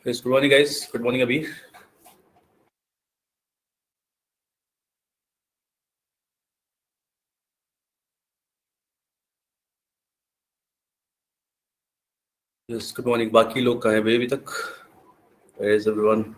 Yes, good morning, guys. Good morning, Abhi. Yes, good morning. बाकी लोग कहाँ हैं भाई अभी तक? Where is everyone?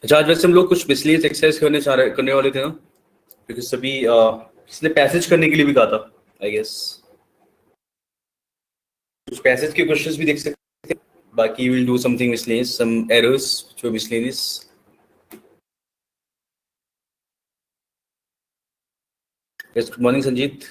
अच्छा, आज वैसे हम लोग कुछ मिसलीनियस एक्सरसाइज करने वाले थे ना, क्योंकि सभी किसने पैसेज करने के लिए भी कहा था, आई गेस। कुछ पैसेज के क्वेश्चंस भी देख सकते हैं, बाकी will do something miscellaneous, some errors जो miscellaneous. Yes, good morning Sanjeet.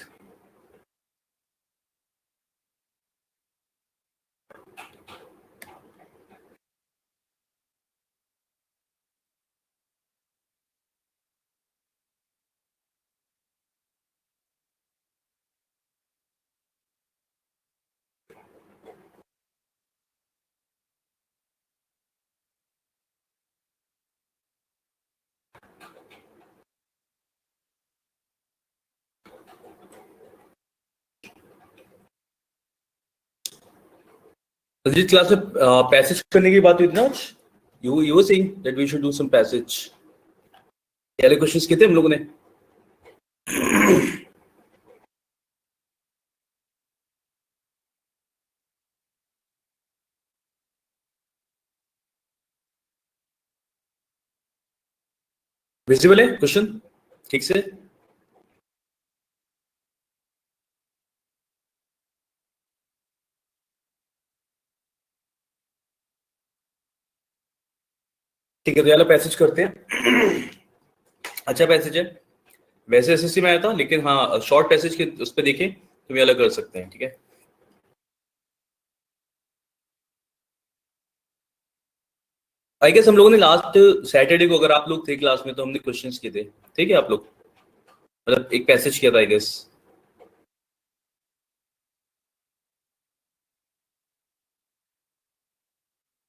Sanjeet, class में पैसेज करने की बात हुई थी ना आज। You were saying that we should do some passage. पहले क्वेश्चंस किए थे हम लोगों ने। विजिबल है क्वेश्चन ठीक से? ठीक है, तो यार पैसेज करते हैं। अच्छा पैसेज है, वैसे एसएससी में आया था, लेकिन हाँ शॉर्ट पैसेज के उस पर देखें तो ये अलग कर सकते हैं। ठीक है, आई गेस हम लोगों ने लास्ट सैटरडे को, अगर आप लोग थे क्लास में, तो हमने क्वेश्चंस किए थे। ठीक है, आप लोग मतलब एक पैसेज किया था आई गेस।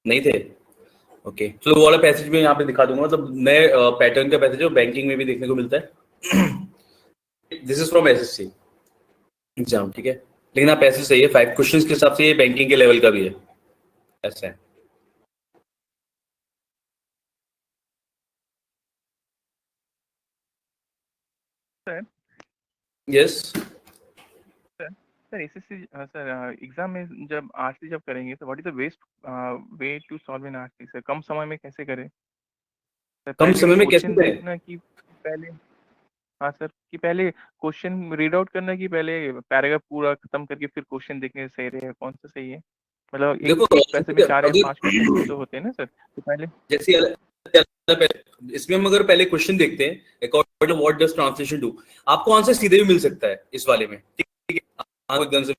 नहीं थे? ओके, तो वो वाला पैसेज भी यहाँ पे दिखा दूंगा, मतलब नए पैटर्न का पैसेज है, बैंकिंग में भी देखने को मिलता है। This is from SSC exam. ठीक है, लेकिन आप पैसेज सही है, 5 क्वेश्चंस के हिसाब से ये बैंकिंग के लेवल का भी है, ऐसा है। Sir yes sir SSC sir exam में जब आरसी जब करेंगे तो what is the best way to solve in RC sir? कम समय में कैसे करें सर? कम पहले समय में कैसे क्वेश्चन करें? देखना कि पहले, हाँ सर, कि पहले क्वेश्चन रीड आउट करना कि पहले पैराग्राफ पूरा खत्म करके फिर क्वेश्चन देखने से सही रहे? कौन सा सही है? मतलब देखो, एक पैसे में 4 या अगर 5 क्वेश्चन भी तो होते हैं ना सर, तो पहले जैसे इसमें हम अगर पहले क्वेश्चन देखते हैं, according to what does translation do, आपको आंसर सीधे भी मिल सकता है इस वाले में। ठीक है, आपको एकदम से।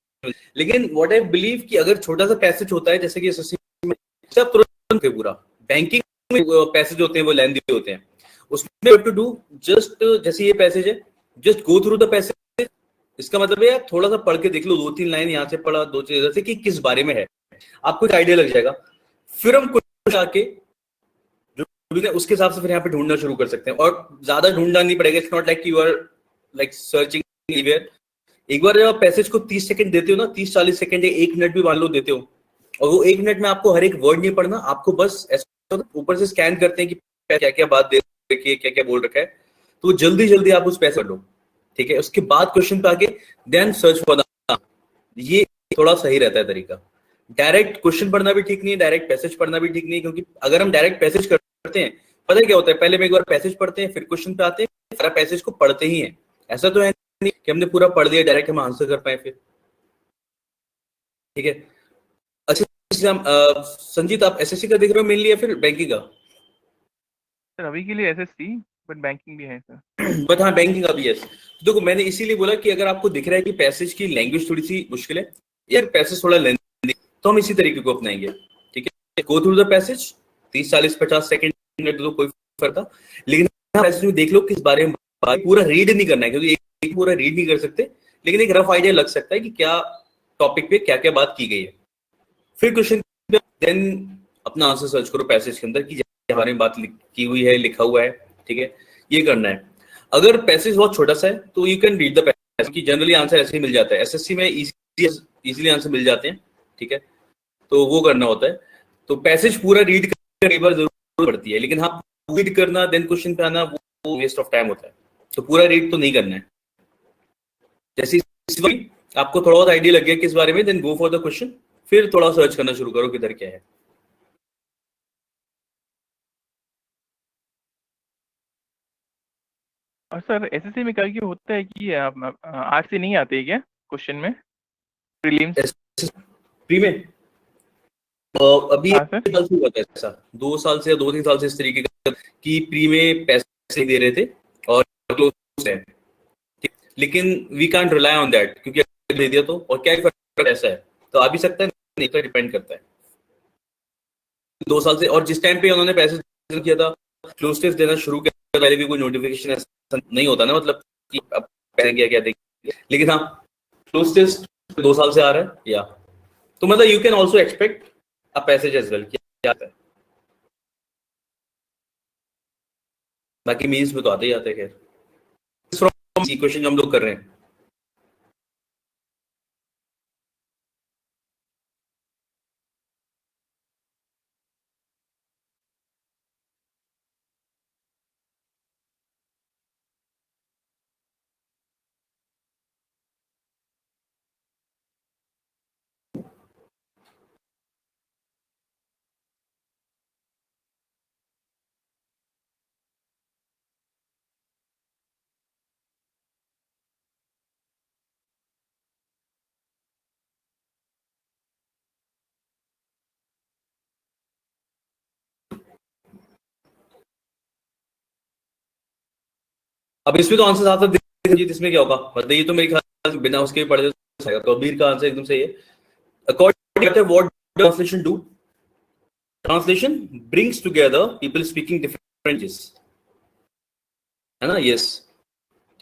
लेकिन व्हाट आई बिलीव कि अगर छोटा सा पैसेज होता है, जैसे कि एसएससी में सब तुरंत के पूरा, बैंकिंग में पैसेज होते हैं वो लेंथी होते हैं, उसमें हैव टू डू जस्ट, जैसे ये पैसेज है, just go through the passage. इसका मतलब है यार थोड़ा सा पढ़ के देख लो, 2-3 लाइन यहाँ से पढ़ा, 2 चीज जैसे कि किस बारे में है, आपको एक आइडिया लग जाएगा। फिर हम कुछ आके उसके हिसाब से फिर यहाँ पे ढूंढना शुरू कर सकते हैं, और ज्यादा ढूंढना नहीं पड़ेगा। It's not like you are like searching everywhere. एक बार जब आप पैसेज को 30 सेकंड देते हो ना, 30-40 सेकंड या 1 मिनट भी मान लो देते हो, और वो 1 मिनट में आपको हर एक वर्ड नहीं पढ़ना, आपको बस ऐसा ऊपर से स्कैन करते हैं कि क्या क्या बात दे रखी है, क्या क्या बोल रखा है, तो जल्दी जल्दी आप उस पैसे लो। ठीक है, उसके बाद क्वेश्चन पे आके देन सर्च फॉर द, ये थोड़ा सही रहता है तरीका। डायरेक्ट क्वेश्चन पढ़ना भी ठीक नहीं है, डायरेक्ट पैसेज पढ़ना भी ठीक नहीं है, क्योंकि अगर हम डायरेक्ट पैसेज करते हैं, पता है क्या होता है, पहले हम एक बार पैसेज पढ़ते हैं, फिर क्वेश्चन पे आते हैं, सारा पैसेज को पढ़ते ही हैं। ऐसा तो है नहीं कि हमने पूरा पढ़ लिया डायरेक्ट हम आंसर कर पाए फिर। ठीक है, अच्छा संजीत, आप एसएससी का देख रहे हो मेनली या फिर बैंकिंग का? सर अभी के लिए एसएससी, बट बैंकिंग भी है सर। बट हाँ, बैंकिंग का भी है। देखो मैंने इसीलिए बोला कि अगर आपको दिख रहा है कि पैसेज की लैंग्वेज थोड़ी सी मुश्किल है या पैसेज थोड़ा लेंथी, तो हम इसी तरीके को अपनाएंगे। ठीक है, go through the passage, 30 40 50 second minute तो कोई फर्क था, लेकिन पैसेज में देख लो किस बारे में पूरा रीड नहीं करना है, क्योंकि एक पूरा रीड नहीं कर सकते, लेकिन एक रफ आइडिया लग सकता है कि क्या टॉपिक पे क्या क्या बात की गई है। फिर क्वेश्चन देन अपना आंसर सर्च करो पैसेज के अंदर कि बारे में बात की हुई है, लिखा हुआ है। ठीक है, ये करना है। अगर पैसेज बहुत छोटा सा है तो you can read the passage, कि जनरली आंसर ऐसे ही मिल जाता है, एसएससी में इजीली आंसर मिल जाते हैं। ठीक है, तो वो करना होता है। तो पैसेज पूरा रीड करने पर जरूरत पड़ती है, लेकिन हाँ रीड करना देन क्वेश्चन पे आना वो वेस्ट ऑफ टाइम होता है, तो पूरा रीड तो नहीं करना है। जैसे आपको थोड़ा बहुत आइडिया लग गया किस बारे में, then go for the question, फिर थोड़ा सर्च करना शुरू करो किधर क्या है। और सर एसएससी में क्या क्या होता है कि आर्ट से नहीं आते क्या क्वेश्चन में, प्रीलिम्स? प्री में अभी हाँ सर। साल से हुआ था ऐसा, 2 साल से या 2-3 साल से इस तरीके का कि प्री में पैसे दे रहे थे और क्लोज है। लेकिन we can't rely on that, क्योंकि दे दिया तो और क्या फर्क ऐसा है, तो आ भी सकता है, नहीं तो डिपेंड करता है 2 साल से। और जिस टाइम पे उन्होंने पैसे किया था, क्लोज टेस्ट देना शुरू किया, पहले भी कोई नोटिफिकेशन ऐसा नहीं होता ना, मतलब कि अब पैसे क्या देंगे, लेकिन हाँ क्लोज टेस्ट 2 साल से आ रहा है या, तो मतलब you can also expect a passage as well, क्या आता है। बाकी मीन्स में तो आते ही आते हैं। खैर क्वेश्चन जो हम लोग कर रहे हैं, अब इसमें तो आंसर आता है, इसमें क्या होगा बताइए, तो मेरे ख्याल से बिना उसके पढ़े तो अबीर का आंसर एकदम सही है। According what translation do, translation brings together people speaking different languages, है ना? यस,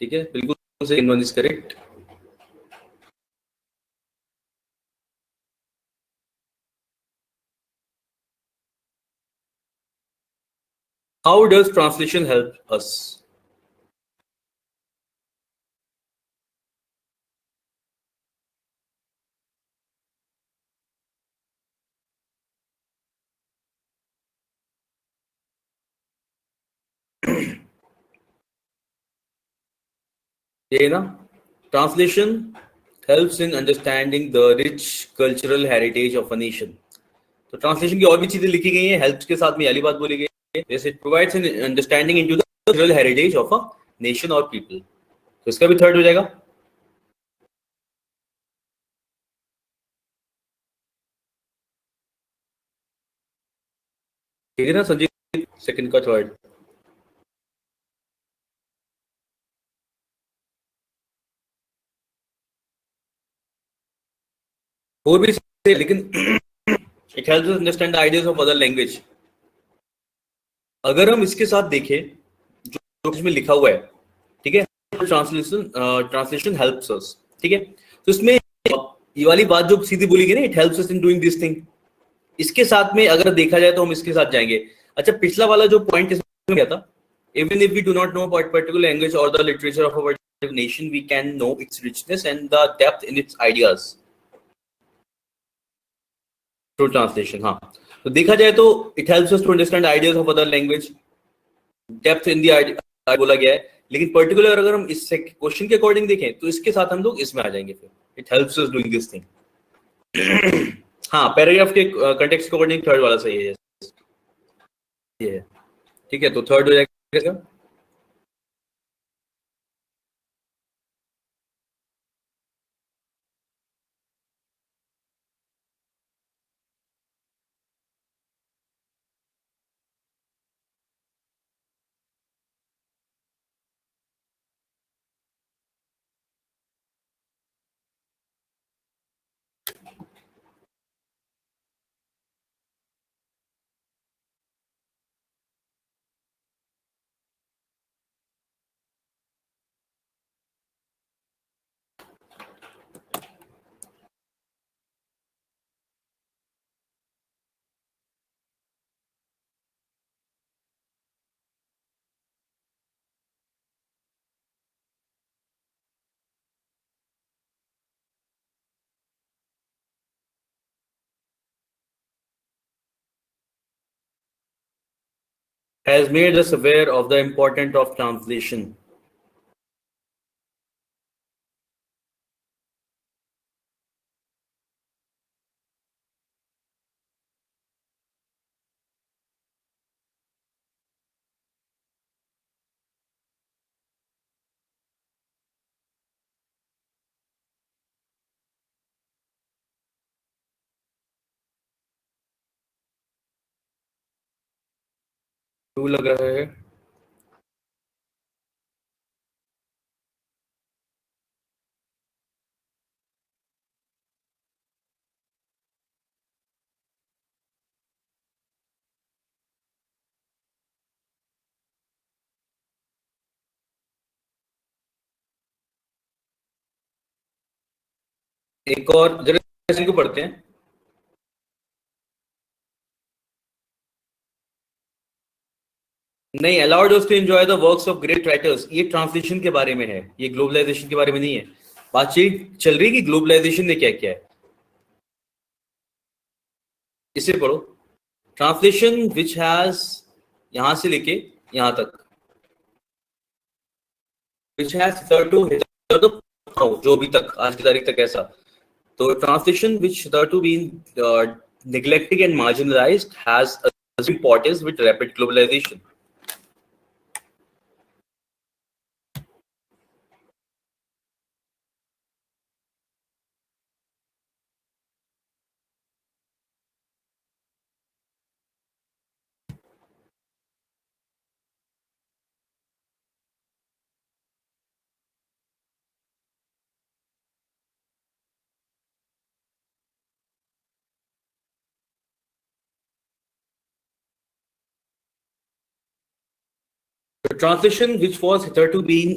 ठीक है, बिल्कुल सही, one is correct. How does translation help us? ये ना, translation helps in understanding the rich cultural heritage of a nation. तो translation की और भी चीजें लिखी गई हैं, हेल्प्स के साथ में वाली बात बोली गई है, जैसे it provides an understanding into the cultural heritage of a nation और पीपल, तो इसका भी थर्ड हो जाएगा। ठीक है ना संजीव, सेकंड का थर्ड। और भी लेकिन it helps us understand the ideas of other language. अगर हम इसके साथ देखें जो इसमें लिखा हुआ है, ठीक है, ट्रांसलेशन हेल्प्स अस, ठीक है, तो इसमें ये वाली बात जो सीधी बोली गई ना, it helps us in doing this thing, इसके साथ में अगर देखा जाए तो हम इसके साथ जाएंगे। अच्छा, पिछला वाला जो पॉइंट इसमें क्या था, even if we do not know about particular language और the literature of a particular nation, we can know its richness and the depth in its ideas through translation. हाँ, तो देखा जाए तो it helps us to understand ideas of other language, depth in the idea बोला गया है, लेकिन particular अगर हम इस क्वेश्चन के अकॉर्डिंग देखें तो इसके साथ हम लोग इसमें आ जाएंगे, फिर it helps us doing this thing. हाँ, पैराग्राफ के कंटेक्स्ट के अकॉर्डिंग थर्ड वाला सही है, ये है, ठीक है, तो थर्ड हो जाएगा। Has made us aware of the importance of translation. क्यों लग रहा है? एक और जरा को पढ़ते हैं। नहीं, allowed us to enjoy the works of great writers, ये ट्रांसलेशन के बारे में है, ये ग्लोबलाइजेशन के बारे में नहीं है। बातचीत चल रही है कि ग्लोबलाइजेशन ने क्या किया है। इसे पढ़ो, ट्रांसलेशन विच हैज, यहां से लेके यहां तक, विच हैज जो अभी तक आज की तारीख तक ऐसा, तो translation which hitherto been neglected and marginalized has importance with rapid globalization. Translation which was hitherto been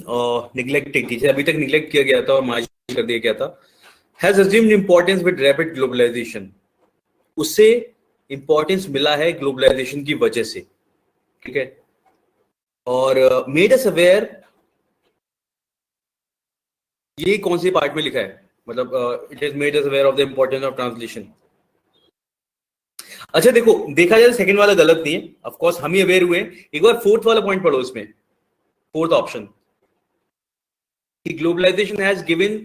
neglected, जिसे अभी तक निग्लेक्ट किया गया था और मार्जिन कर दिया गया था, has assumed importance with rapid globalization, उससे इंपॉर्टेंस मिला है ग्लोबलाइजेशन की वजह से, ठीक है। और मेड अस अवेयर, ये कौन से पार्ट में लिखा है, मतलब it is made us aware of the importance of translation. अच्छा देखो, देखा जाए सेकंड वाला गलत नहीं है, ऑफ कोर्स हम ही अवेयर हुए। एक बार फोर्थ वाला पॉइंट पढ़ो, इसमें fourth option, globalization has given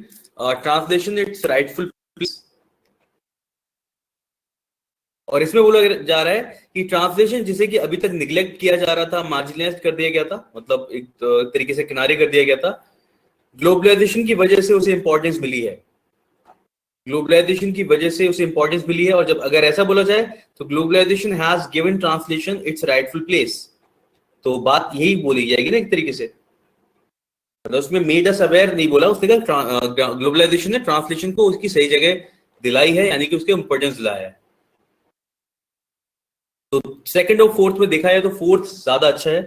translation its rightful place, और इसमें बोला जा रहा है कि ट्रांसलेशन जिसे कि अभी तक निग्लेक्ट किया जा रहा था, मार्जिनलाइज कर दिया गया था, मतलब एक तरीके से किनारे कर दिया गया था, ग्लोबलाइजेशन की वजह से उसे इंपॉर्टेंस मिली है, ग्लोबलाइजेशन की वजह से उसे इंपॉर्टेंस मिली है। और जब अगर ऐसा बोला जाए तो globalization has given translation its rightful place, तो बात यही बोली जाएगी ना एक तरीके से, मतलब उसमें मेड अस अवेयर नहीं बोला, उसने कहा ग्लोबलाइजेशन ने ट्रांसलेशन को उसकी सही जगह दिलाई है, यानी कि उसके इंपॉर्टेंस दिलाया है। तो सेकंड और फोर्थ में देखा है तो फोर्थ ज्यादा अच्छा है,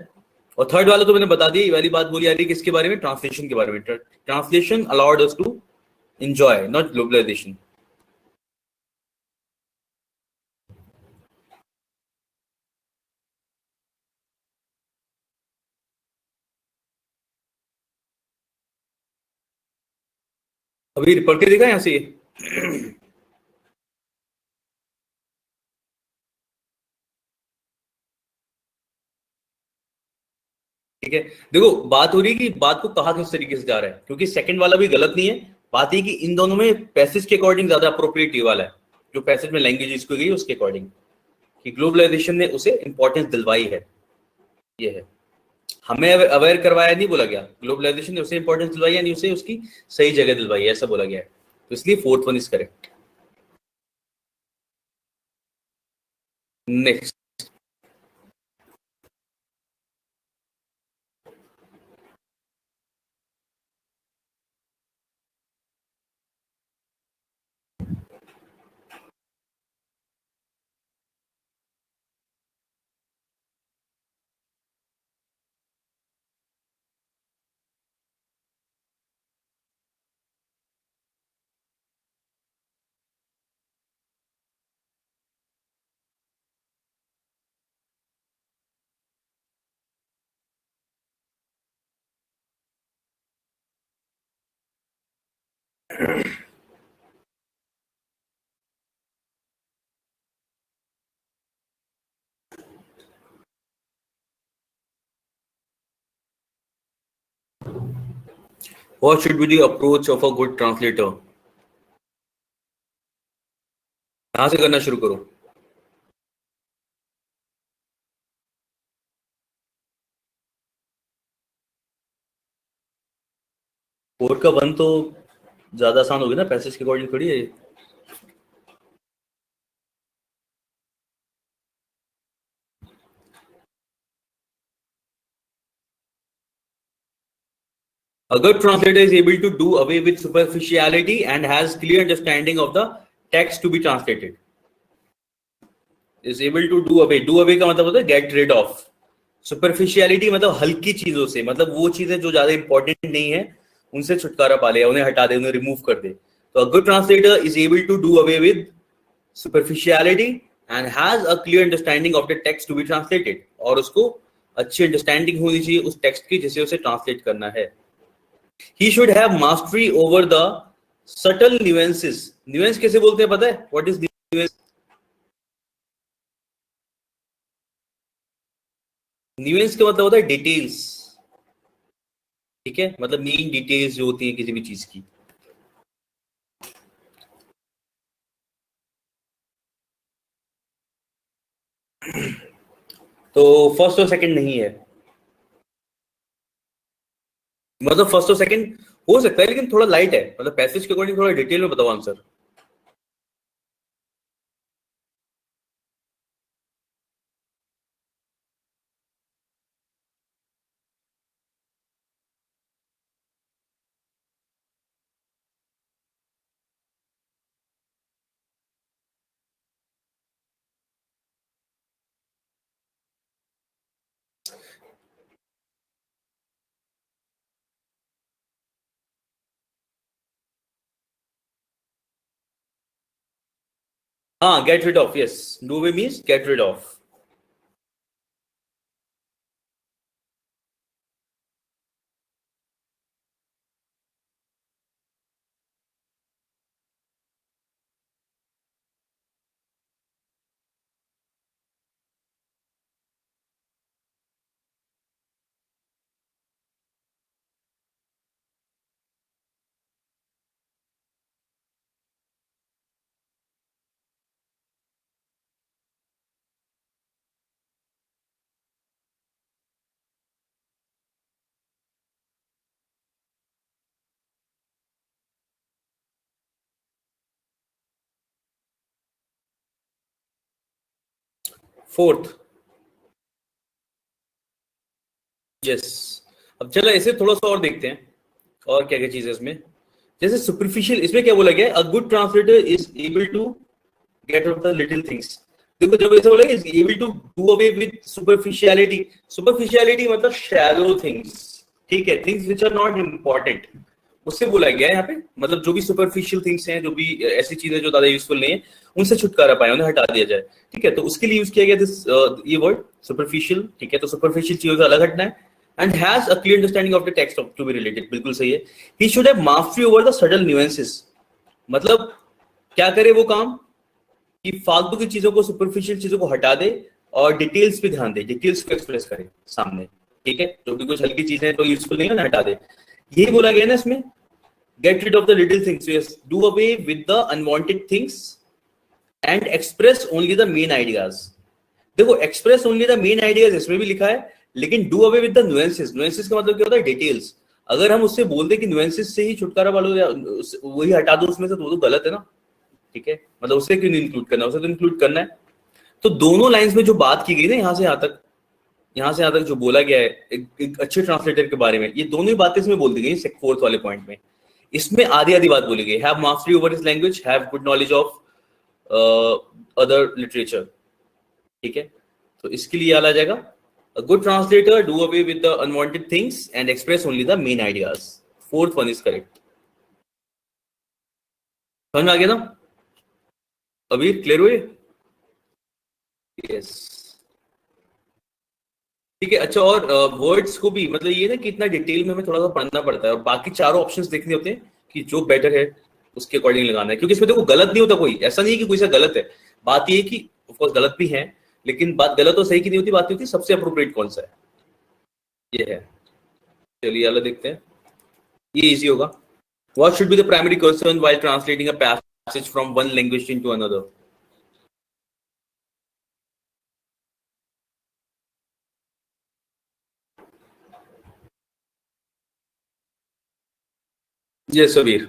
और थर्ड वाला तो मैंने बता दिया, ये वाली बात बोली जा रही है किसके बारे में, ट्रांसलेशन के बारे में। Translation allowed us to enjoy, not globalization. अभी पढ़ के देखा यहां से, ठीक है। देखो बात हो रही है कि बात को कहा किस तरीके से जा रहा है, क्योंकि सेकंड वाला भी गलत नहीं है, बात ये कि इन दोनों में पैसेज के अकॉर्डिंग ज्यादा अप्रोप्रिएट ये वाला है, जो पैसेज में लैंग्वेज यूज की गई उसके अकॉर्डिंग, कि ग्लोबलाइजेशन ने उसे इंपॉर्टेंस दिलवाई है। ये है, हमें अवेयर करवाया नहीं बोला गया, ग्लोबलाइजेशन ने उसे इंपॉर्टेंस दिलवाई यानी उसे उसकी सही जगह दिलवाई है, ऐसा बोला गया है। तो इसलिए fourth one is correct. Next, what should be the approach of a good translator? कहां से करना शुरू करो? फोर का वन तो ज्यादा आसान होगी ना, पैसेज के अकॉर्डिंग थोड़ी है। A good translator is able to do away with superficiality and has clear understanding of the text to be translated. Is able to do away का मतलब होता है get rid of. Superficiality मतलब हल्की चीजों से, मतलब वो चीजें जो ज्यादा इंपॉर्टेंट नहीं है उनसे छुटकारा पा ले, उन्हें हटा दे, उन्हें रिमूव कर दे। तो a good translator is able to do away with superficiality and has a clear understanding of the text to be translated, और उसको अच्छी अंडरस्टैंडिंग होनी चाहिए उस टेक्स्ट की जिसे उसे ट्रांसलेट करना है। He should have mastery over the subtle nuances. Nuance कैसे बोलते हैं पता है? What is nuance? Nuance का मतलब होता है डिटेल्स, ठीक है, मतलब मेन डिटेल्स जो होती है किसी भी चीज की। तो फर्स्ट और सेकंड नहीं है, मतलब फर्स्ट और सेकंड हो सकता है लेकिन थोड़ा लाइट है, मतलब पैसेज के अकॉर्डिंग थोड़ा डिटेल में बताओ आंसर। हाँ, get rid of, yes, do away means get rid of. Fourth, yes. अब चलो ऐसे थोड़ा सा और देखते हैं और क्या क्या चीज है इसमें। जैसे सुपरफिशियल, इसमें क्या बोला गया है? A good translator is able to get of the little things. देखो जब ऐसा बोला is able to do away with superficiality, superficiality मतलब शैलो थिंग्स, ठीक है, things which are not important, उससे बोला गया है यहाँ पे। मतलब जो भी सुपरफिशियल थिंग्स हैं, जो भी ऐसी चीजें जो ज्यादा यूजफुल नहीं है, उनसे छुटकारा पाए, उन्हें हटा दिया जाए, ठीक है। तो उसके लिए यूज किया गया दिस ये वर्ड सुपरफिशियल, ठीक है। तो सुपरफिशियल चीजों से अलग हटना है। And has a clear understanding of the text to be related, बिल्कुल सही है। He should have mastery over the subtle nuances, मतलब क्या करे वो काम कि फालतू की चीजों को, सुपरफिशियल चीजों को हटा दे और डिटेल्स पे ध्यान दे, डिटेल्स को एक्सप्रेस करे सामने, ठीक है। जो भी कुछ हल्की चीजें तो यूजफुल नहीं है ना, हटा दे। यही बोला गया ना इसमें, get rid of the little things, yes, do away with the unwanted things and express only the main ideas. देखो express only the main ideas इसमें भी लिखा है, लेकिन do away with the nuances. Nuances का मतलब क्या होता है? डिटेल्स। अगर हम उससे बोल दे कि नुएंसेस से ही छुटकारा पालो या वही हटा दो उसमें से, तो वो तो गलत है ना। ठीक है, मतलब उसे क्यों नहीं इंक्लूड करना, उसे तो इंक्लूड करना है। तो दोनों लाइंस में जो बात की गई ना, यहां से यहां तक जो बोला गया है एक अच्छे ट्रांसलेटर के बारे में, ये दोनों ही बातें इसमें बोल दी गई फोर्थ वाले पॉइंट में। इसमें आधी आधी बात बोली गई, have mastery over his language, have good knowledge of other literature. ठीक है, तो इसके लिए याद आ जाएगा, अ good translator do away with the unwanted things and express only the main ideas. Fourth one is correct. समझ में आ गया ना? अभी क्लियर हुए? यस। ठीक है, अच्छा, और वर्ड्स को भी मतलब ये ना कि इतना डिटेल में हमें थोड़ा सा पढ़ना पड़ता है, और बाकी चारों ऑप्शंस देखने होते हैं कि जो बेटर है उसके अकॉर्डिंग लगाना है, क्योंकि इसमें देखो गलत नहीं होता कोई, ऐसा नहीं है कि कोई सा गलत है। बात ये है कि ऑफ कोर्स गलत भी है, लेकिन बात गलत और सही की नहीं होती, बात ये होती है सबसे अप्रोप्रिएट कौन सा है, ये है। चलिए अगला देखते हैं, ये इजी होगा। What should be the primary concern while translating a passage from one language into another? ये सबीर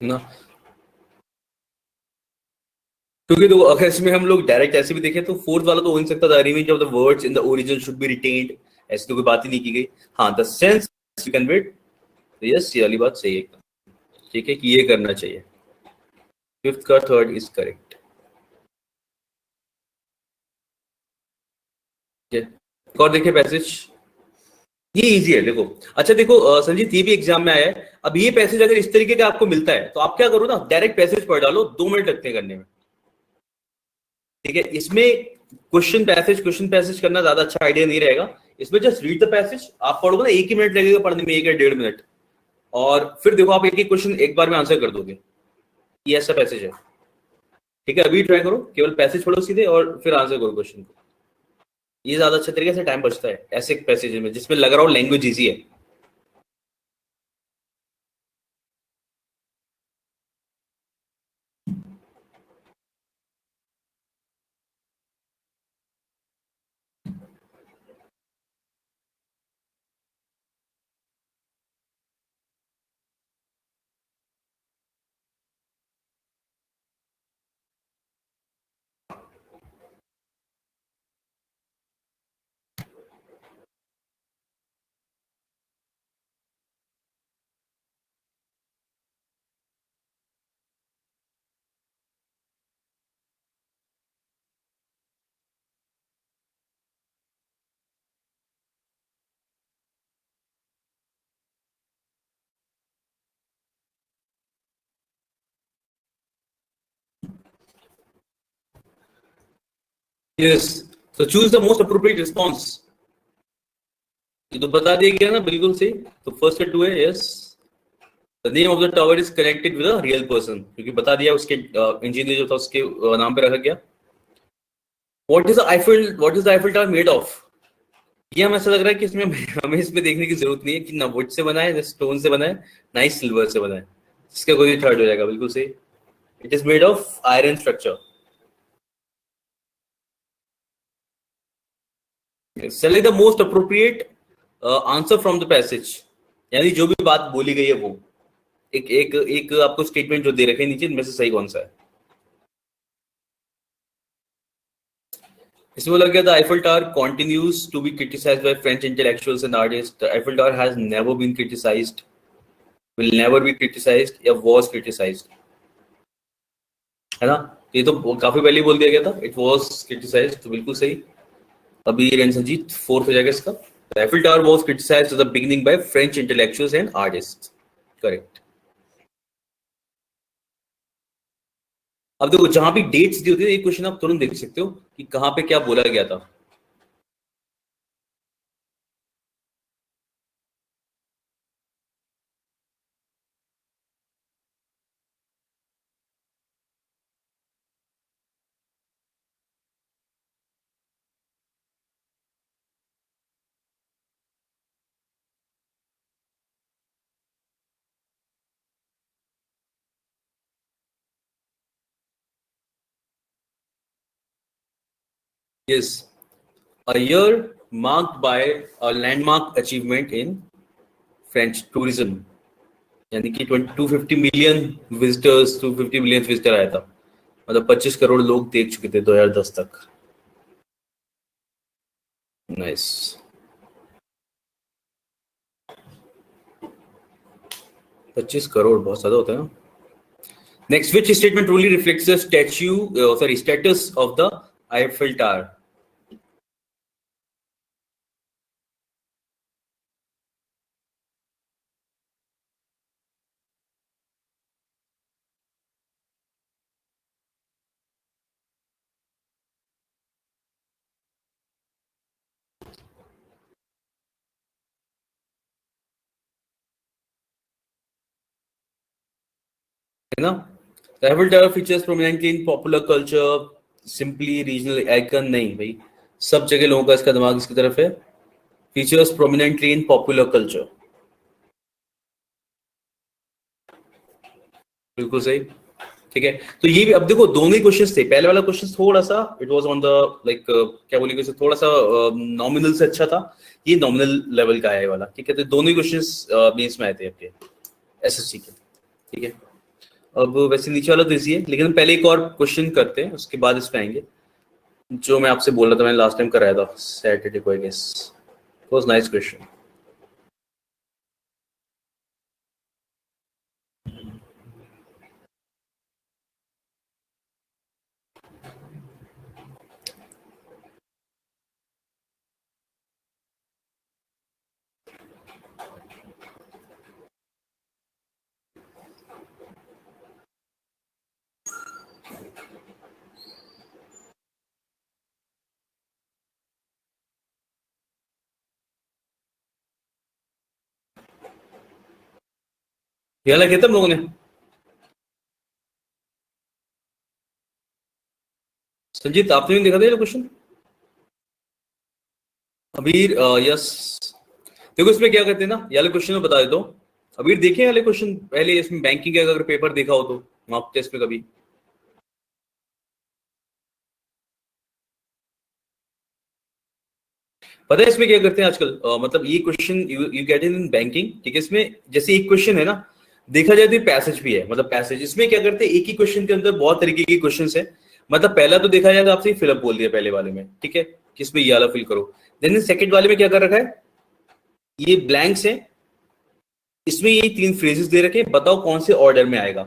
ना, क्योंकि तो अगर इसमें हम लोग डायरेक्ट ऐसे भी देखें तो फोर्थ वाला तो हो नहीं सकता, the arrangement of the words in the origin should be retained. ऐसी तो कोई बात ही नहीं की गई। हाँ, द सेंस कन्वेड, यस ये वाली बात सही है एकदम। ठीक है कि ये करना चाहिए। फिफ्थ का थर्ड इज करेक्ट। ठीक है, और देखिए पैसेज, ये इजी है देखो। अच्छा देखो संजीत, ये भी एग्जाम में आया है। अब ये पैसेज अगर इस तरीके का आपको मिलता है तो आप क्या करो ना, डायरेक्ट पैसेज पढ़ डालो, 2 मिनट लगते हैं करने में। ठीक है, इसमें क्वेश्चन पैसेज करना ज्यादा अच्छा आइडिया नहीं रहेगा। इसमें जस्ट रीड द पैसेज, आप पढ़ोगे ना, 1 ही मिनट लगेगा पढ़ने में, 1 या 1.5 मिनट। और फिर देखो आप एक एक क्वेश्चन एक बार में आंसर कर दोगे। ये ऐसा पैसेज है। ठीक है, अभी ट्राई करो, केवल पैसेज पढ़ो सीधे और फिर आंसर करो क्वेश्चन को। ये ज्यादा अच्छे तरीके से टाइम बचता है ऐसे पैसेज में जिसमें लग रहा हो लैंग्वेज इजी है। यस, तो choose the most appropriate response. ये तो बता दिया गया ना, बिल्कुल सही। तो फर्स्ट टू है, yes. The name of the tower is connected with a real person, क्योंकि बता दिया उसके इंजीनियर जो था उसके नाम पे रखा गया। What is the Eiffel tower made of? ये हमें ऐसा लग रहा है कि इसमें हमें इसमें देखने की जरूरत नहीं है कि ना वुड से बना है, ना स्टोन से बना है, ना ही सिल्वर से बना है। इसका कोई थर्ड हो जाएगा, बिल्कुल सही। It is made of iron structure. Select the most appropriate answer from the passage, यानी जो भी बात बोली गई है वो एक एक एक आपको स्टेटमेंट जो दे रखे हैं नीचे, इनमें से सही कौन सा है। इसमें बोला गया था Eiffel tower continues to be criticized by French intellectuals and artists. The Eiffel Tower has never been criticized, will never be criticized या was criticized, है ना? ये तो काफी पहले बोल दिया गया था, इट was criticized, तो बिल्कुल सही। अभी रणजीत फोर्थ हो जाएगा इसका। The Eiffel Tower was criticized at the beginning by French intellectuals and artists. Correct. अब देखो जहां भी डेट्स दी होती है, एक क्वेश्चन आप तुरंत देख सकते हो कि कहां पे क्या बोला गया था। Yes, a year marked by a landmark achievement in French tourism. यानी कि 250 मिलियन विजिटर्स, 250 मिलियन विजिटर आया था, मतलब 25 करोड़ लोग देख चुके थे 2010 तक. नाइस. 25 करोड़ बहुत ज्यादा होता है ना. Next, which statement truly reflects the status of the Eiffel Tower? है ना. The Eiffel Tower features prominently in popular culture, simply regional icon नहीं भाई, सब जगह लोगों का इसका दिमाग इसकी तरफ है. Features prominently in popular culture. बिल्कुल सही. ठीक है, तो ये भी अब देखो दोनों ही क्वेश्चंस थे. पहले वाला क्वेश्चन थोड़ा सा it was on the like क्या बोलेंगे उसे, थोड़ा सा नॉमिनल से अच्छा था. ये नॉमिनल लेवल का है ये वाला. ठीक है, तो दोनों ही क्वेश्चंस मेंस में आए थे आपके एसएससी के. ठीक है, अब वैसे नीचे वाला तो इजी है, लेकिन हम पहले एक और क्वेश्चन करते हैं, उसके बाद इस पे आएंगे. जो मैं आपसे बोल रहा था, मैंने लास्ट टाइम कराया था सैटरडे को, I guess. It was nice question. ये वाला किया था हम लोगों ने. संजीत आपने भी देखा था ये क्वेश्चन. अबीर यस. देखो इसमें क्या करते हैं ना, ये वाले क्वेश्चन में बता देता हूँ. अबीर देखे ये वाले क्वेश्चन पहले, इसमें बैंकिंग का अगर पेपर देखा हो तो मॉक टेस्ट में कभी. पता है इसमें क्या करते हैं आजकल, मतलब ये question you get in banking. ठीक है, इसमें जैसे एक क्वेश्चन है ना, देखा जाए तो पैसेज भी है. मतलब पैसेज इसमें क्या करते हैं, एक ही क्वेश्चन के अंदर बहुत तरीके के क्वेश्चंस है. मतलब पहला तो देखा जाए तो आपसे फिलअप बोल दिया पहले वाले में. ठीक है, किसमें ये वाला फिल करो. देन सेकंड वाले में क्या कर रखा है, ये ब्लैंक्स है, इसमें ये 3 फ्रेजेस दे रखे, बताओ कौन से ऑर्डर में आएगा.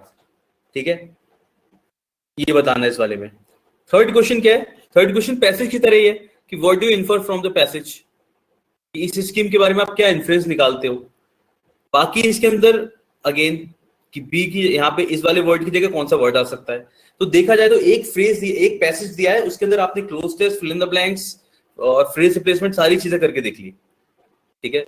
ठीक है, ये बताना है इस वाले में. थर्ड क्वेश्चन क्या है, थर्ड क्वेश्चन पैसेज की तरह ही है कि what do you infer from the passage, इस स्कीम के बारे में आप क्या इन्फ्रेंस निकालते हो. बाकी इसके अंदर अगेन कि बी की यहाँ पे इस वाले वर्ड की जगह कौन सा वर्ड आ सकता है. तो देखा जाए तो एक फ्रेज एक पैसेज दिया है, उसके अंदर आपने cloze test, fill in the blanks और फ्रेज रिप्लेसमेंट सारी चीजें करके देख ली. ठीक है,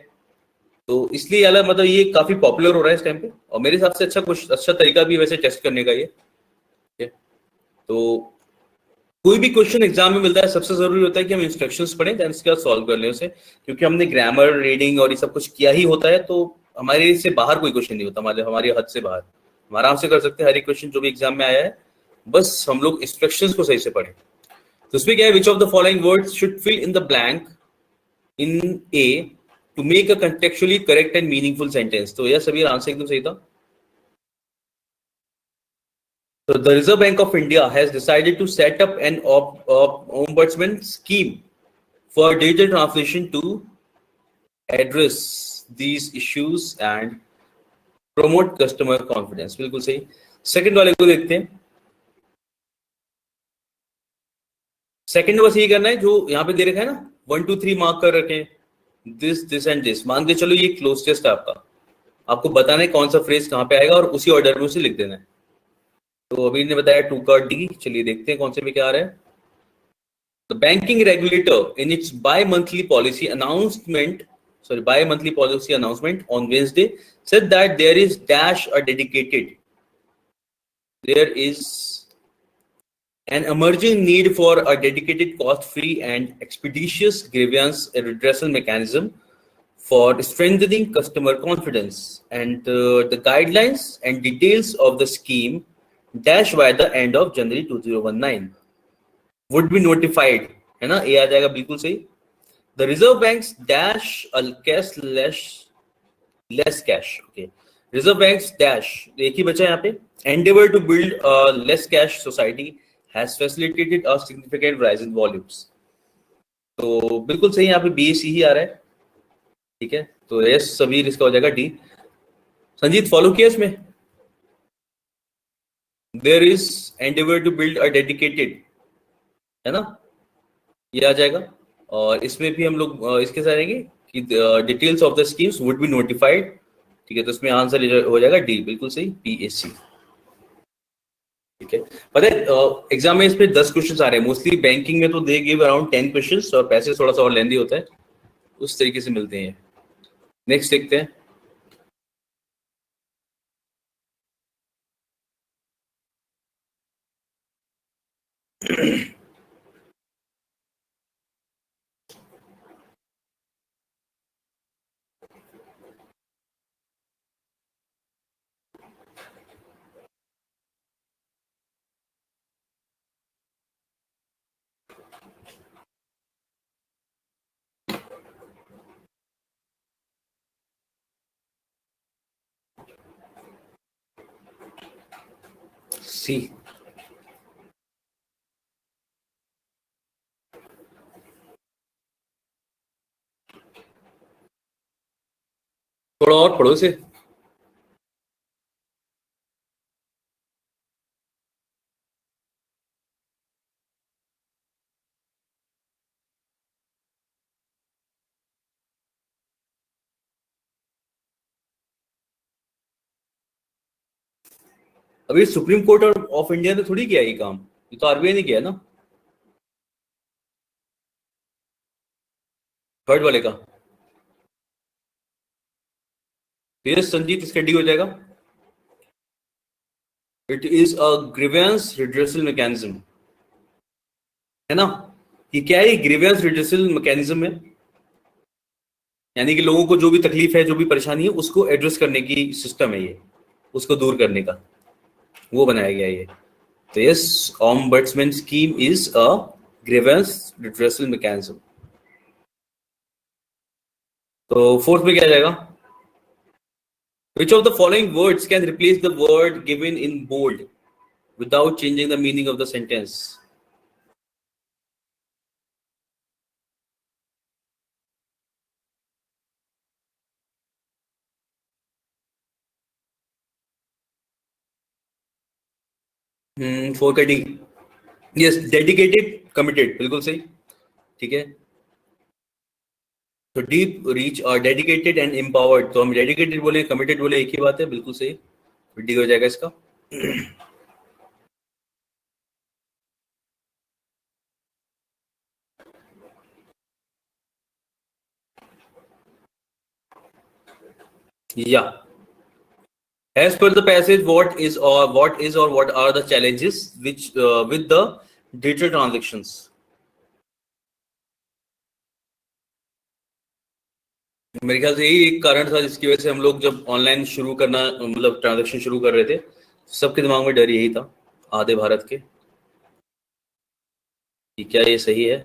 तो इसलिए यार मतलब ये काफी पॉपुलर हो रहा है इस टाइम पे, और मेरे हिसाब से अच्छा तरीका भी वैसे टेस्ट करने का ये. ठीक है, तो कोई भी क्वेश्चन एग्जाम में मिलता है, सबसे जरूरी होता है कि हम इंस्ट्रक्शंस पढ़ें, देन इसके बाद सॉल्व कर लें उसे. क्योंकि हमने ग्रामर, रीडिंग और ये सब कुछ किया ही होता है, तो हमारे से बाहर कोई क्वेश्चन नहीं होता, हमारी हद से बाहर. हम आराम से कर सकते हैं हर एक क्वेश्चन जो भी एग्जाम में आया है, बस हम लोग इंस्ट्रक्शंस को सही से पढ़ें. तो उसमें क्या है, which of the following words should fill in the blank in A to make a contextually correct and meaningful sentence. तो यह सभी आंसर एकदम सही था. So the Reserve Bank of India has decided to set up an ombudsman scheme for digital translation to address these issues and promote customer confidence. बिल्कुल सही. Second वाले को देखते हैं. सेकंड बस ये करना है जो यहाँ पे दे रखा है ना, 1 2 3 मार्क कर रखे हैं, दिस एंड दिस. मान के चलो ये क्लोज टेस्ट है आपका, आपको बताना है कौन सा फ्रेज कहाँ पे आएगा और उसी ऑर्डर में उसे लिख देना है. तो अभी ने बताया 2 का डी. चलिए देखते हैं कौन से में क्या आ रहा है. The banking regulator, in its bi-monthly policy announcement on Wednesday, said that there is an emerging need for a dedicated, cost-free and expeditious grievance redressal mechanism for strengthening customer confidence, and the guidelines and details of the scheme by the end of January 2019 would be notified है ना, ए आ जाएगा बिल्कुल सही। The Reserve Bank's dash cashless cash, okay, Reserve Bank's dash, एक ही बचा यहाँ पे, endeavour to build less cash society has facilitated a significant rise in volumes. तो बिल्कुल सही, यहाँ पे बी सी ही आ रहा है, ठीक है। तो यस सबीर, इसका हो जाएगा डी। संजीत फॉलो किया इसमें, there is endeavour to build a dedicated, है ना, ये आ जाएगा। और इसमें भी हम लोग इसके साथ आएंगे कि details of the schemes would be notified, ठीक है। तो इसमें आंसर हो जाएगा डी, बिल्कुल सही, PAC, ठीक है। पता है एग्जाम में इसमें 10 क्वेश्चन आ रहे हैं मोस्टली, बैंकिंग में तो दे गिव अराउंड 10 क्वेश्चन, और पैसे थोड़ा सा और लेंदी होता है, उस तरीके से मिलते हैं। नेक्स्ट देखते हैं। सी, थोड़ा और पढ़ो से। अभी सुप्रीम कोर्ट ऑफ इंडिया ने थोड़ी किया ये काम, ये तो RBI ने किया ना, थर्ड वाले का। यस संजीत, इसका डी हो जाएगा। It is a grievance redressal mechanism, है ना। ये क्या है, ग्रीवेंस रिड्रेसल मैकेनिज्म है, यानी कि लोगों को जो भी तकलीफ है, जो भी परेशानी है, उसको एड्रेस करने की सिस्टम है ये, उसको दूर करने का वो बनाया गया है ये। तो yes, ombudsman scheme is a grievance redressal mechanism. तो फोर्थ में क्या आ जाएगा? Which of the following words can replace the word given in bold without changing the meaning of the sentence? Four का डी, यस, डेडिकेटेड कमिटेड, बिल्कुल सही, ठीक है। तो डीप रीच और डेडिकेटेड एंड एम्पावर्ड, तो हम डेडिकेटेड बोले कमिटेड बोले एक ही बात है, बिल्कुल सही, डी हो जाएगा इसका। या as per the passage, what is or what are the challenges which with the digital transactions? मेरे ख्याल से यही एक कारण था जिसकी वजह से हम लोग जब ऑनलाइन शुरू करना, मतलब ट्रांजैक्शन शुरू कर रहे थे, सबके दिमाग में डर यही था, आधे भारत के, कि क्या ये सही है।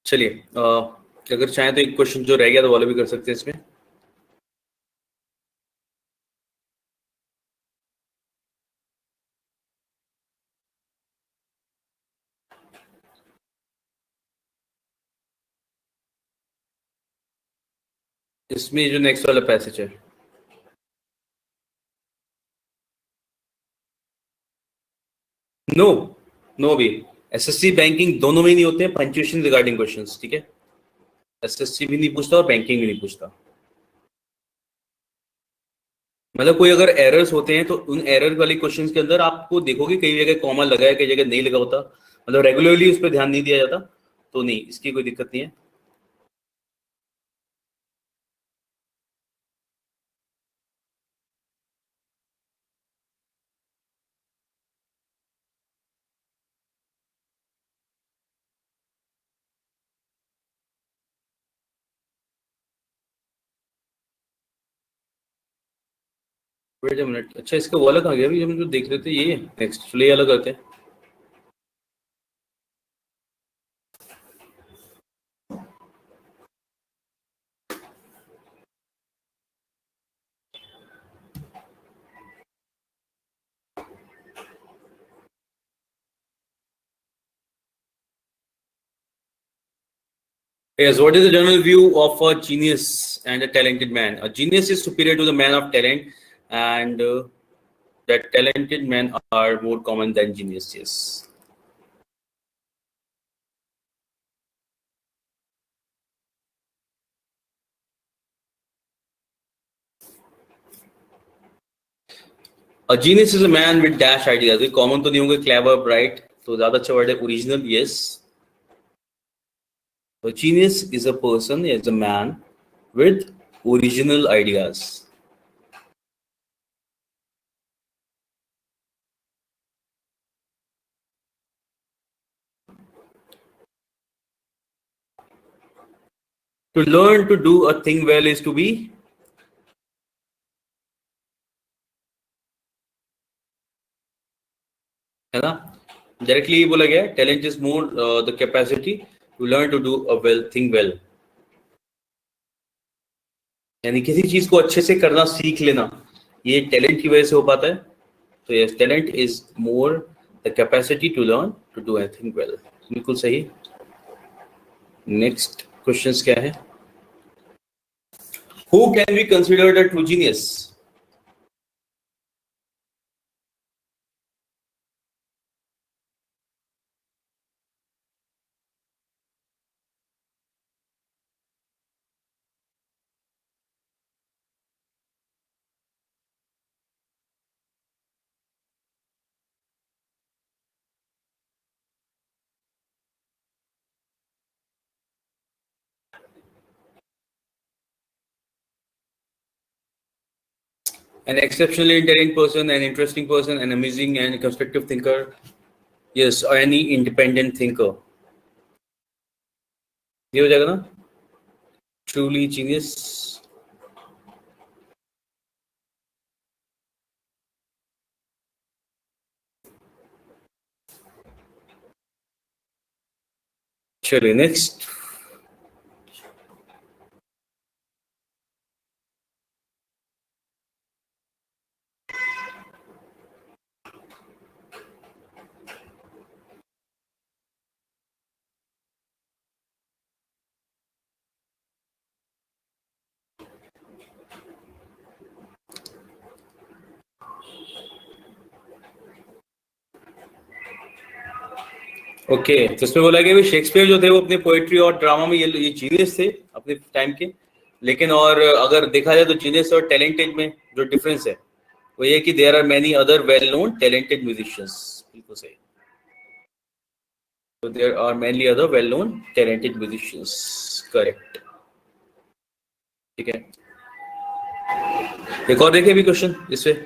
चलिए अगर चाहें तो एक क्वेश्चन जो रह गया तो वाला भी कर सकते हैं इसमें। इसमें जो नेक्स्ट वाला पैसेज है, नो नो भी, SSC बैंकिंग दोनों में ही नहीं होते हैं पंक्चुएशन रिगार्डिंग क्वेश्चंस, ठीक है। SSC भी नहीं पूछता और बैंकिंग भी नहीं पूछता। मतलब कोई अगर एरर्स होते हैं तो उन एरर वाले क्वेश्चंस के अंदर आपको देखोगे कई जगह कॉमा लगा है, कई जगह नहीं लगा होता, मतलब रेगुलरली उस पर ध्यान नहीं दिया जाता, तो नहीं, इसकी कोई दिक्कत नहीं है। वेट अ मिनट, अच्छा इसका वो अलग आ गया अभी हम जो देख रहे थे ये नेक्स्ट, चलिए अलग करते हैं। Yes, what is the general view of a genius and a talented man? A genius is superior to the man of talent, and that talented men are more common than geniuses. A genius is a man with dash ideas. ये common तो नहीं होंगे, clever, bright. तो ज़्यादा अच्छा word है original. Yes. A genius is a person, is a man with original ideas. To learn to do a thing well is to be, है ना, डायरेक्टली बोला गया है, talent is more the capacity to learn to do a well thing well, यानी किसी चीज को अच्छे से करना सीख लेना, ये टैलेंट की वजह से हो पाता है। तो yes, talent is more the capacity to learn to do anything well. बिल्कुल सही। नेक्स्ट क्वेश्चंस क्या है? Who can be considered a true genius? An exceptionally intelligent person, an interesting person, an amazing and constructive thinker. Yes, or any independent thinker. ये हो जाएगा ना, truly genius. चलिए next. Okay, तो इसमें बोला गया शेक्सपियर जो थे वो अपने पोएट्री और ड्रामा में ये जीनियस थे अपने टाइम के, लेकिन और अगर देखा जाए तो जीनियस और टैलेंटेड में जो डिफरेंस है वो ये कि there are many other well known talented musicians. बिल्कुल सही। तो there are many other well known talented musicians, correct. ठीक है, एक और देखिए भी क्वेश्चन इससे,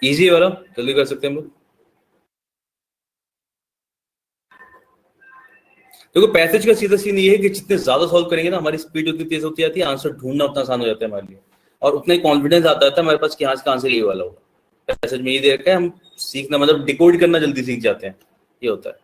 इजी वाला, जल्दी कर सकते हैं हम लोग। देखो पैसेज का सीधा सीन ये है कि जितने ज्यादा सॉल्व करेंगे ना हमारी स्पीड उतनी तेज होती जाती है, आंसर ढूंढना उतना आसान हो जाता है हमारे लिए, और उतना ही कॉन्फिडेंस आता है हमारे पास कि आज का आंसर ये वाला होगा। पैसेज में ये दे रखा है, हम सीखना मतलब डिकोड करना जल्दी सीख जाते हैं, ये होता है।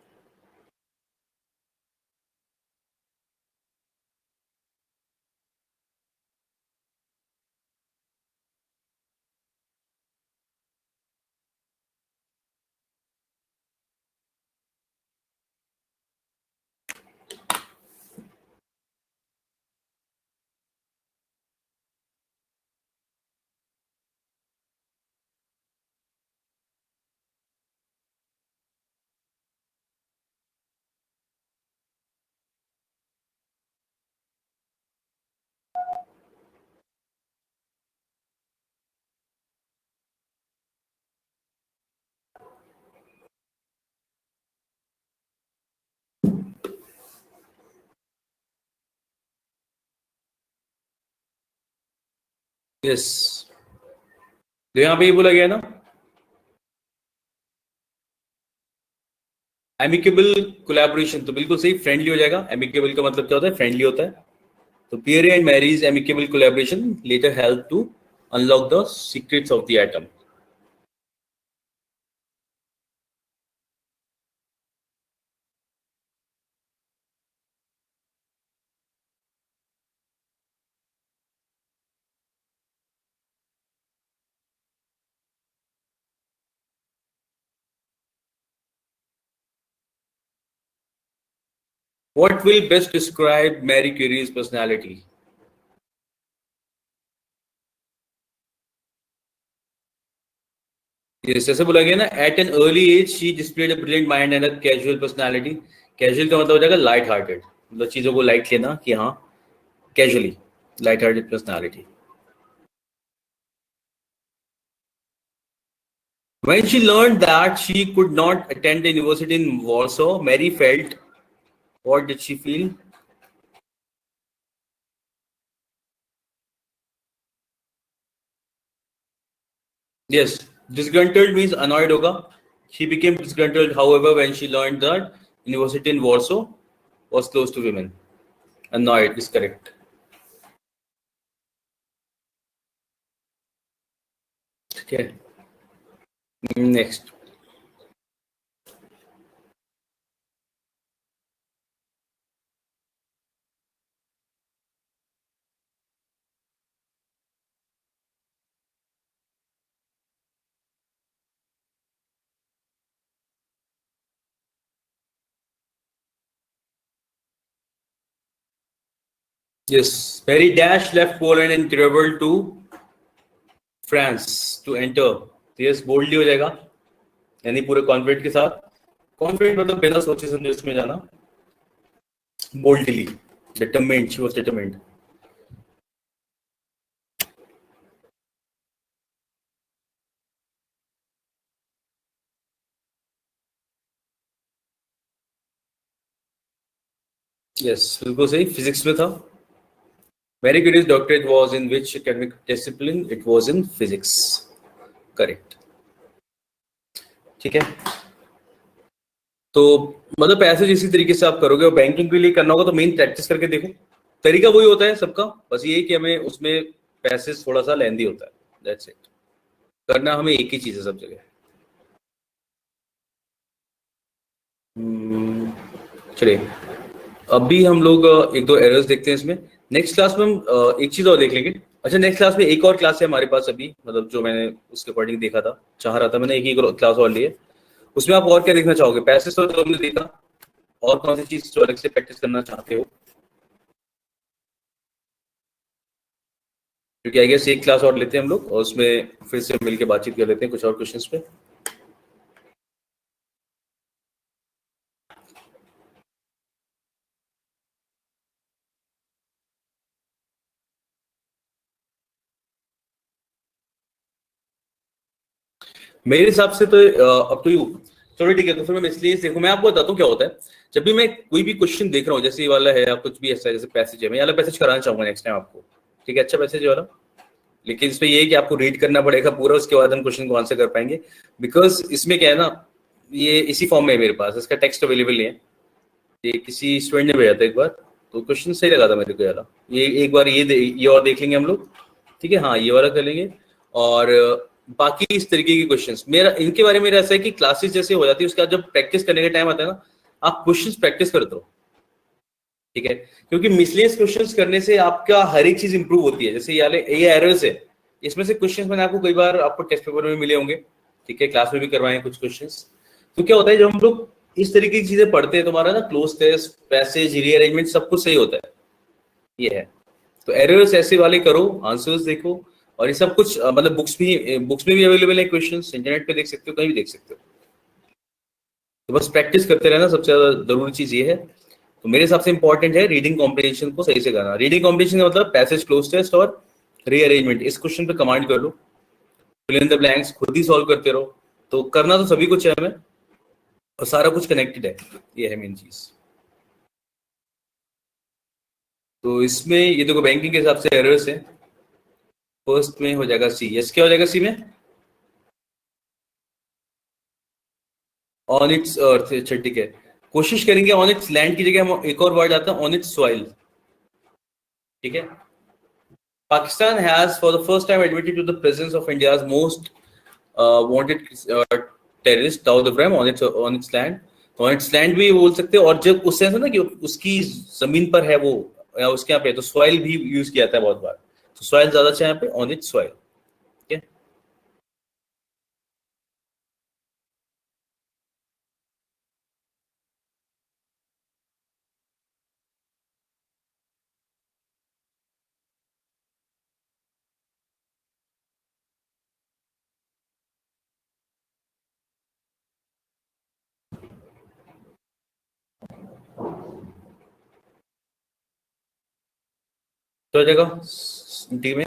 यस, तो यहाँ पे ये बोला गया ना, एमिकेबल कोलैबोरेशन, तो बिल्कुल सही, फ्रेंडली हो जाएगा। एमिकेबल का मतलब क्या होता है? फ्रेंडली होता है। तो Pierre and Marie's amicable collaboration later help to unlock the secrets of the atom. What will best describe Marie Curie's personality? Yes, जैसे बोला गया ना, at an early age she displayed a brilliant mind and a casual personality. Casual का मतलब हो जाएगा light hearted, मतलब चीजों को लाइट लेना कि हाँ casually, light hearted personality. When she learned that she could not attend the university in Warsaw, Mary felt, what did she feel? Yes, disgruntled means annoyed होगा. She became disgruntled, however, when she learned that university in Warsaw was closed to women. Annoyed is correct. Okay. Next. Yes, Mary Dash left Poland and traveled to France to enter. Yes, boldly हो जाएगा, यानी पूरे confident के साथ. Confident मतलब बिना सोचे समझे उसमें जाना. Boldly, determined. She was determined. Yes, बिल्कुल सही. फिजिक्स में था. Marie Curie's doctorate was in which academic discipline? It was in physics. Correct. ठीक है. तो मतलब पैसेज इसी तरीके से आप करोगे, और बैंकिंग के लिए करना होगा तो मेन प्रैक्टिस करके देखो. तरीका वही होता है सबका, बस ये कि हमें उसमें पैसेज थोड़ा सा लेंदी होता है. That's it. करना हमें एक ही चीज है सब जगह. चलिए अभी हम लोग एक दो एरर्स देखते हैं इसमें. नेक्स्ट क्लास में हम एक चीज और देख लेंगे. अच्छा, नेक्स्ट क्लास में एक और क्लास है हमारे पास अभी, मतलब जो मैंने उसके अकॉर्डिंग देखा था, चाह रहा था मैंने एक ही क्लास और लिए. उसमें आप और क्या देखना चाहोगे? पैसेज तो हमने देखा, और कौन सी चीज जो अलग से प्रैक्टिस करना चाहते हो? क्योंकि आई गेस एक क्लास और लेते हैं हम लोग, और उसमें फिर से मिलकर बातचीत कर लेते हैं कुछ और क्वेश्चंस पे. मेरे हिसाब से तो अब तो यू. चलो ठीक है, तो फिर मैं इसलिए देखो, मैं आपको बताता हूँ क्या होता है. जब भी मैं कोई भी क्वेश्चन देख रहा हूँ, जैसे ये वाला है या कुछ भी ऐसा है, जैसे पैसेज है, मैं वाला पैसेज कराना चाहूंगा नेक्स्ट टाइम आपको. ठीक है, अच्छा पैसेज है वाला. लेकिन इसमें ये है कि आपको रीड करना पड़ेगा पूरा, उसके बाद हम क्वेश्चन को आंसर कर पाएंगे. बिकॉज इसमें क्या है ना, ये इसी फॉर्म में है मेरे पास, इसका टेक्स्ट अवेलेबल नहीं है. ये किसी स्टूडेंट ने भेजा था एक बार, तो क्वेश्चन सही लगा था मेरे को यार. ये एक बार ये और देख लेंगे हम लोग. ठीक है, हाँ ये वाला कर लेंगे. और बाकी इस तरीके के क्वेश्चंस मेरा इनके बारे में ऐसा है कि क्लासेस जैसे हो जाती है, उसके बाद जब प्रैक्टिस करने का टाइम आता है ना, आप क्वेश्चंस प्रैक्टिस करते हो. ठीक है, क्योंकि मिसलेनियस क्वेश्चंस करने से आपका हर एक चीज इंप्रूव होती है. जैसे ये एरर्स है, इसमें से क्वेश्चंस मैंने आपको कई बार आपको टेस्ट पेपर में मिले होंगे. ठीक है, क्लास में भी करवाए कुछ क्वेश्चंस. तो क्या होता है जब हम लोग इस तरीके की चीजें पढ़ते हैं, तुम्हारा ना क्लोज टेस्ट, पैसेज, रीअरेंजमेंट सब कुछ सही होता है. ये है. तो एरर्स ऐसे वाले करो, आंसर्स देखो, और ये सब कुछ मतलब बुक्स में भी अवेलेबल है क्वेश्चंस, इंटरनेट पे देख सकते हो, कहीं भी देख सकते हो. तो बस प्रैक्टिस करते रहना, सबसे ज्यादा जरूरी चीज ये है. तो मेरे हिसाब से इंपॉर्टेंट है रीडिंग कॉम्प्रिहेंशन को सही से करना. रीडिंग कॉम्प्रिहेंशन का मतलब पैसेज, क्लोज टेस्ट और रीअरेंजमेंट. इस क्वेश्चन पे कमांड कर लो, फिल इन द ब्लैंक्स खुद ही सॉल्व करते रहो. तो करना तो सभी कुछ है हमें, और सारा कुछ कनेक्टेड है. ये है मेन चीज. तो इसमें ये देखो बैंकिंग के हिसाब से एरर्स है. फर्स्ट में हो जाएगा सी. यस, क्या हो जाएगा सी में? ऑन इट्स अर्थ. अच्छा ठीक है, कोशिश करेंगे ऑन इट्स लैंड की जगह हम एक और वर्ड आता है ऑन इट्स सॉइल. ठीक है, Pakistan has for the first time admitted to the presence of India's most wanted terrorist Dawood Ibrahim on its land. On its land भी बोल सकते हैं, और जब उस सेंस ना कि उसकी जमीन पर है वो, या उसके यहाँ पे, तो सॉइल भी यूज किया जाता है बहुत बार, तो सॉइल ज्यादा अच्छा यहाँ पे, ऑन इट सॉइल. ठीक है. तो जगह डी में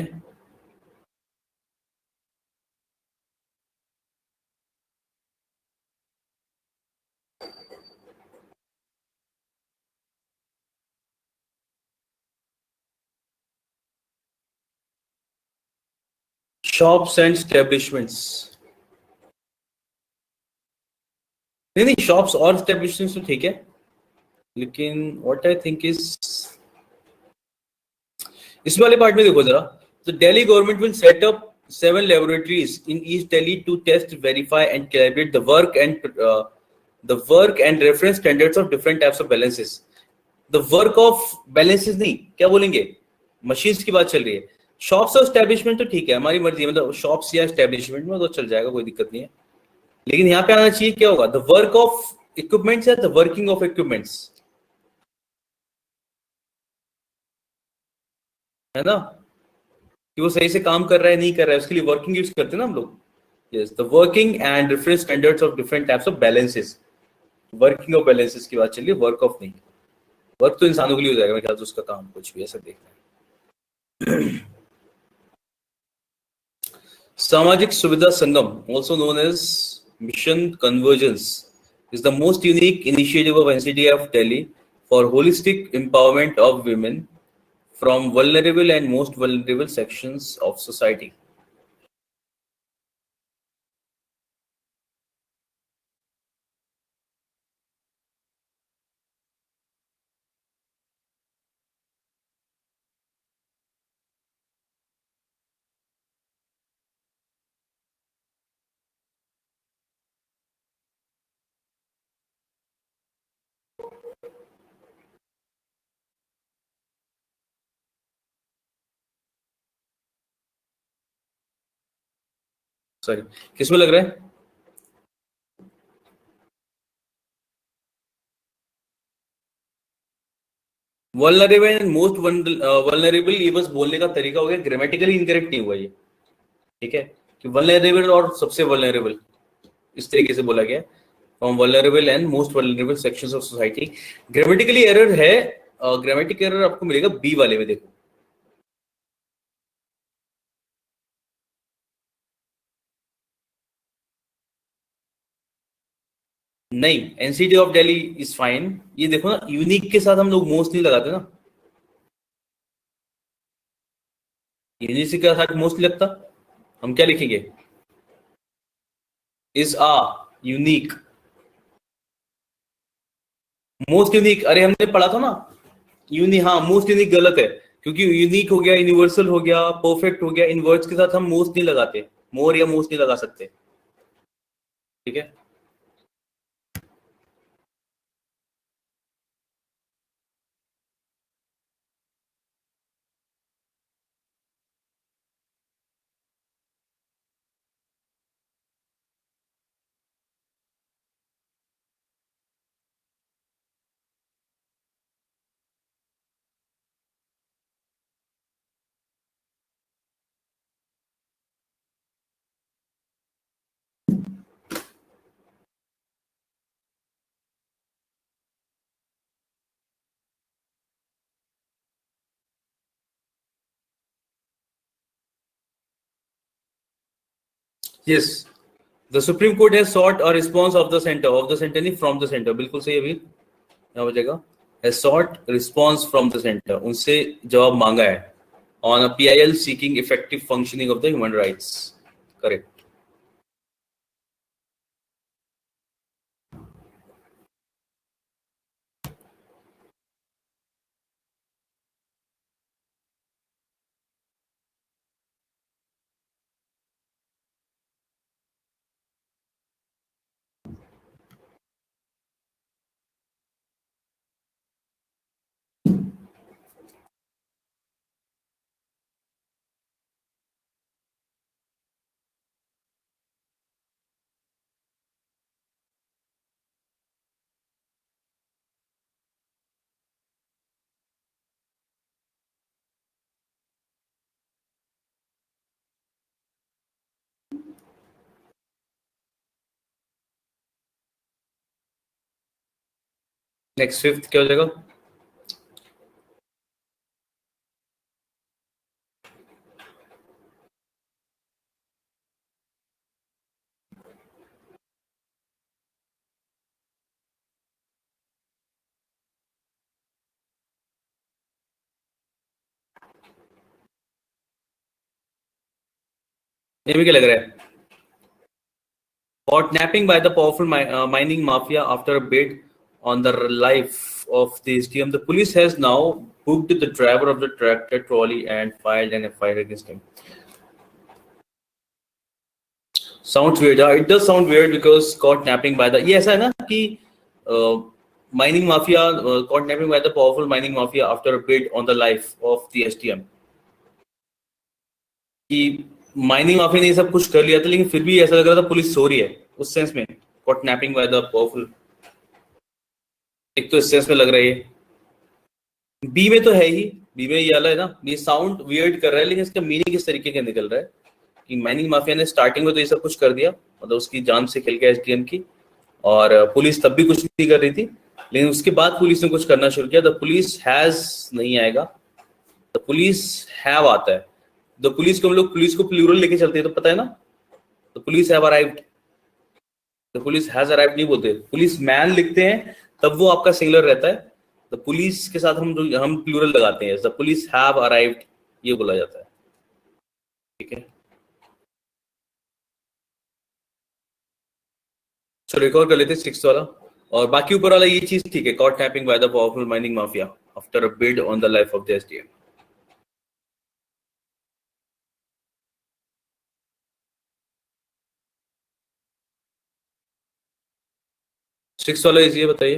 शॉप्स एंड एस्टेब्लिशमेंट्स. नहीं नहीं, शॉप्स और एस्टेब्लिशमेंट्स तो ठीक है, लेकिन व्हाट आई थिंक इज इस वाले पार्ट में देखो जरा. तो Delhi government will set up 7 laboratories in East Delhi to test, verify, and calibrate the work and reference standards of different types of balances. The work of balances नहीं, क्या बोलेंगे, machines की बात चल रही है. शॉप्स और एस्टेब्लिशमेंट तो ठीक है, हमारी मर्जी है, मतलब शॉप्स या एस्टेब्लिशमेंट में तो चल जाएगा, कोई दिक्कत नहीं है. लेकिन यहाँ पे आना चाहिए क्या होगा, द वर्क ऑफ इक्विपमेंट्स या द वर्किंग ऑफ इक्विपमेंट्स, है ना, कि वो सही से काम कर रहा है नहीं कर रहा है, उसके लिए वर्किंग यूज करते हैं ना हम लोग. Yes, the working and reference standards of different types of balances. Working of balances की बात चलिए, वर्क ऑफ नहीं. वर्क तो इंसानों के लिए हो जाएगा मेरे ख्याल से, उसका काम कुछ भी ऐसा देखना है. सामाजिक सुविधा संगम, also known as Mission Convergence, is the most unique initiative of NCT of Delhi for holistic empowerment of women from vulnerable and most vulnerable sections of society. Sorry, किसमें लग रहा है? वल्नरेबल एंड मोस्ट वल्नरेबल, ये बस बोलने का तरीका हो गया, ग्रामेटिकली इनकरेक्ट नहीं हुआ ये. ठीक है, कि वल्नरेबल और सबसे वल्नरेबल इस तरीके से बोला गया, from vulnerable and most vulnerable sections of society. Grammatically error है, ग्रामेटिक एरर आपको मिलेगा बी वाले में, देखो. नहीं, NCT of Delhi is fine. ये देखो ना, यूनिक के साथ हम लोग मोस्ट नहीं लगाते ना, यूनिक के साथ मोस्ट नहीं लगता. हम क्या लिखेंगे, is a unique. Most unique, अरे हमने पढ़ा था ना, हाँ, मोस्ट यूनिक गलत है, क्योंकि यूनिक हो गया, यूनिवर्सल हो गया, परफेक्ट हो गया, इन वर्ड्स के साथ हम मोस्ट नहीं लगाते, मोर या मोस्ट नहीं लगा सकते. ठीक है. Yes, the supreme court has short a response of the centre नहीं, फ्रॉम द सेंटर. बिल्कुल सही. अभी क्या हो जाएगा, has short response from the centre, उनसे जवाब मांगा है, on a PIL seeking effective functioning of the human rights. Correct. Next fifth क्या हो जाएगा? ये भी क्या लग रहा है? Kidnapping by the powerful mining mafia after a bid on the life of the STM. The police has now booked the driver of the tractor trolley and filed an FIR against him. Sounds weird. It does sound weird because kidnapping by the, ये ऐसा है ना कि mining mafia, kidnapping by the powerful mining mafia after a bid on the life of the STM. कि mining mafia ने ये सब कुछ कर लिया था, लेकिन फिर भी ऐसा लग रहा था पुलिस सो रही है, उस सेंस में कॉडनैपिंग बाय द पावरफुल। एक तो इस सेंस में लग रहा है, बी में तो है ही, बी में ये वाला है ना, ये साउंड वियर्ड कर रहा है, लेकिन इसका मीनिंग किस तरीके का निकल रहा है कि माइनिंग माफिया ने स्टार्टिंग में तो ये सब कुछ कर दिया, मतलब उसकी जान से खेल गया एसडीएम की, और पुलिस तब भी कुछ नहीं कर रही थी, लेकिन उसके बाद पुलिस ने कुछ करना शुरू किया। द पुलिस हैज नहीं आएगा, द पुलिस हैव आता है। द पुलिस को हम लोग पुलिस को प्लूरल लेके चलते हैं तो पता है ना, the police have arrived, the police has arrived नहीं बोलते, पुलिस मैन लिखते हैं तब वो आपका सिंगुलर रहता है। द पुलिस के साथ हम प्लूरल लगाते हैं, द पुलिस हैव अराइव्ड ये बोला जाता है, ठीक है। चलो एक और कर लेते हैं सिक्स्थ वाला, और बाकी ऊपर वाला ये चीज ठीक है, kidnapping by the powerful mining mafia after a bid on the life of the SDM. Sixth वाला इजी है, बताइए।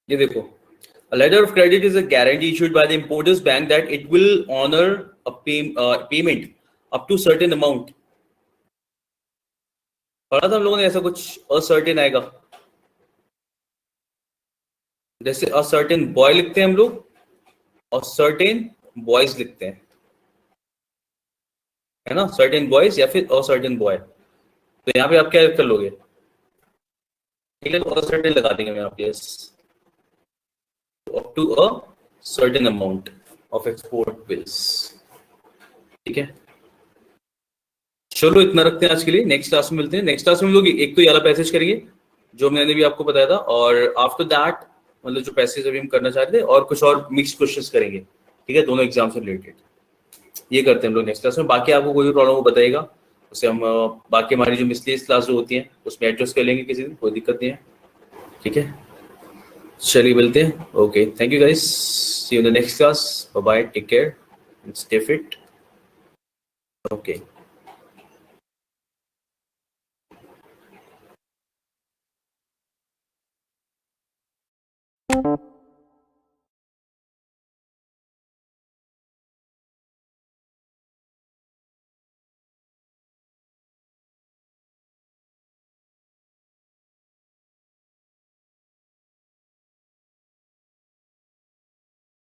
ये देखो, a letter of credit is a guarantee issued by the importer's bank that it will honor a payment up to certain amount। पढ़ा था हम लोगों ने ऐसा कुछ, असर्टेन आएगा, जैसे असर्टेन बॉय लिखते हैं हम लोग और सर्टेन बॉयज लिखते हैं, है ना, सर्टेन बॉयज या फिर असर्टेन बॉय। तो यहाँ पे आप क्या कर लोगे, ठीक है, तो असर्टेन लगा देंगे यहाँ पे, yes, up to a certain amount of export bills, ठीक है। चलो इतना रखते हैं आज के लिए, नेक्स्ट क्लास में मिलते हैं। नेक्स्ट क्लास में हम लोग एक तो ये वाला पैसेज करेंगे जो मैंने भी आपको बताया था, और आफ्टर दैट मतलब जो पैसेज अभी हम करना चाहते थे, और कुछ और मिक्स क्वेश्चंस करेंगे, ठीक है, दोनों एग्जाम से रिलेटेड। ये करते हैं हम लोग नेक्स्ट क्लास में। बाकी आपको कोई भी प्रॉब्लम हो बताइएगा, उससे हम बाकी हमारी जो मिसलेनियस क्लास जो होती है उसमें एडजस्ट कर लेंगे किसी दिन, कोई दिक्कत नहीं है, ठीक है। चलिए मिलते हैं, okay, thank you guys, see you in the next class, bye bye, take care, stay fit, okay.